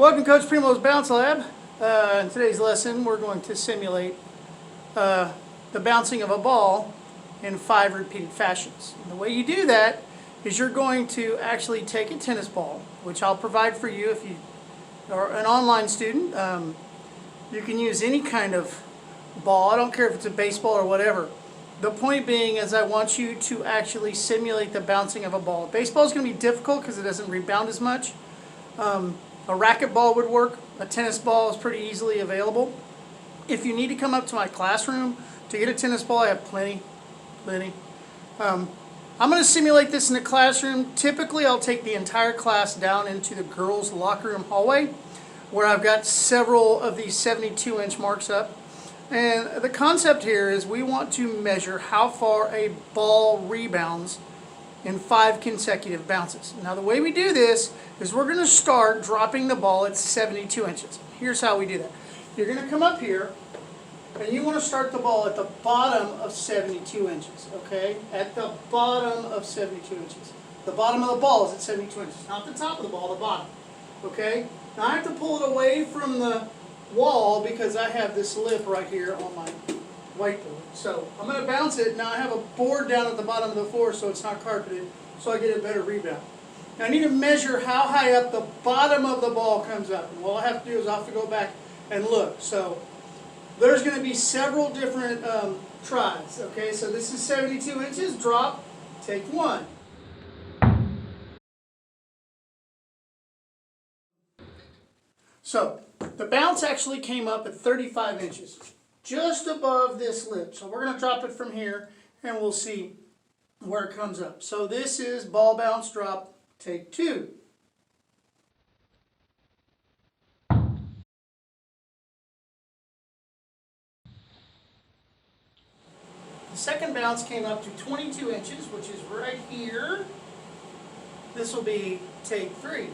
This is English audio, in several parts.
Welcome, Coach Primo's Bounce Lab. In today's lesson, we're going to simulate the bouncing of a ball in 5 repeated fashions. And the way you do that is you're going to actually take a tennis ball, which I'll provide for you if you are an online student. You can use any kind of ball. I don't care if it's a baseball or whatever. The point being is I want you to actually simulate the bouncing of a ball. Baseball is going to be difficult because it doesn't rebound as much. A racquetball would work. A tennis ball is pretty easily available. If you need to come up to my classroom to get a tennis ball, I have plenty. I'm going to simulate this in the classroom. Typically, I'll take the entire class down into the girls' locker room hallway, where I've got several of these 72-inch marks up. And the concept here is we want to measure how far a ball rebounds in 5 consecutive bounces. Now the way we do this is we're going to start dropping the ball at 72 inches. Here's how we do that. You're going to come up here and you want to start the ball at the bottom of 72 inches, okay? At the bottom of 72 inches. The bottom of the ball is at 72 inches, not the top of the ball, the bottom, okay? Now I have to pull it away from the wall because I have this lip right here on my whiteboard. So I'm going to bounce it. Now I have a board down at the bottom of the floor so it's not carpeted, so I get a better rebound. Now I need to measure how high up the bottom of the ball comes up. And what I have to do is I have to go back and look. So there's going to be several different tries. Okay, so this is 72 inches. Drop, take 1. So the bounce actually came up at 35 inches. Just above this lip. So we're going to drop it from here and we'll see where it comes up. So this is ball bounce drop, take 2. The second bounce came up to 22 inches, which is right here. This will be take 3.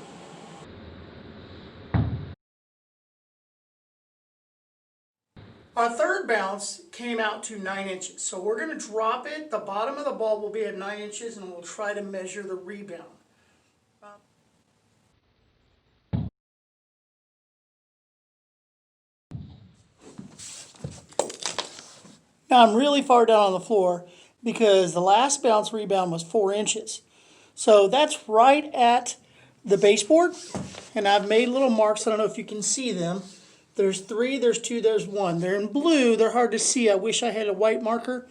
Our third bounce came out to 9 inches. So we're going to drop it. The bottom of the ball will be at 9 inches and we'll try to measure the rebound. Now I'm really far down on the floor because the last bounce rebound was 4 inches. So that's right at the baseboard. And I've made little marks. I don't know if you can see them. There's 3, there's 2, there's 1. They're in blue. They're hard to see. I wish I had a white marker.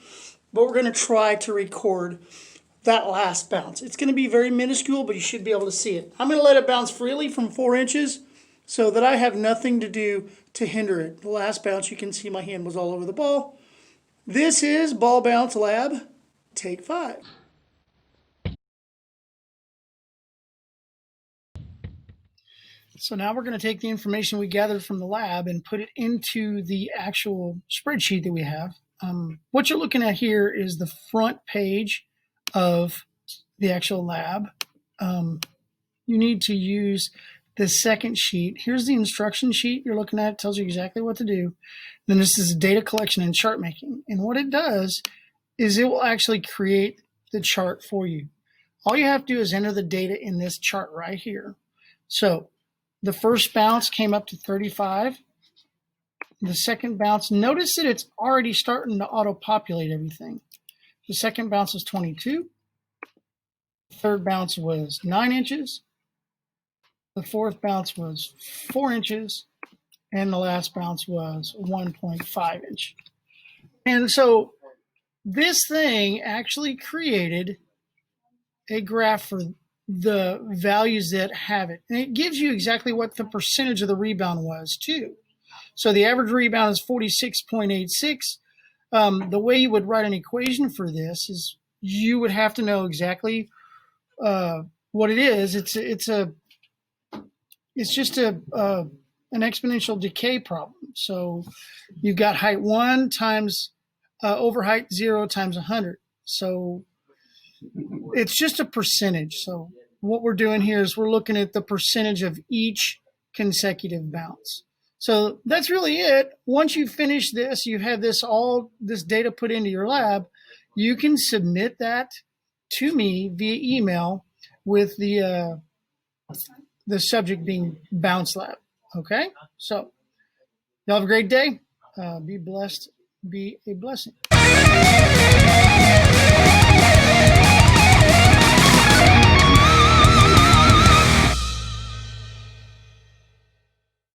But we're going to try to record that last bounce. It's going to be very minuscule, but you should be able to see it. I'm going to let it bounce freely from 4 inches so that I have nothing to do to hinder it. The last bounce, you can see my hand was all over the ball. This is Ball Bounce Lab, take 5. So now we're going to take the information we gathered from the lab and put it into the actual spreadsheet that we have. What you're looking at here is the front page of the actual lab. You need to use the second sheet. Here's the instruction sheet you're looking at. It tells you exactly what to do. Then this is data collection and chart making. And what it does is it will actually create the chart for you. All you have to do is enter the data in this chart right here. So the first bounce came up to 35. The second bounce, notice that it's already starting to auto-populate everything. The second bounce was 22. The third bounce was 9 inches. The fourth bounce was 4 inches. And the last bounce was 1.5 inch. And so this thing actually created a graph for the values that have it. And it gives you exactly what the percentage of the rebound was too. So the average rebound is 46.86. The way you would write an equation for this is you would have to know exactly what it is. It's just an exponential decay problem. So you've got height 1 times over height 0 times 100. So it's just a percentage. So what we're doing here is we're looking at the percentage of each consecutive bounce. So that's really it. Once you finish this, you have this data put into your lab, you can submit that to me via email with the subject being Bounce Lab. Okay, so y'all have a great day. Be blessed. Be a blessing.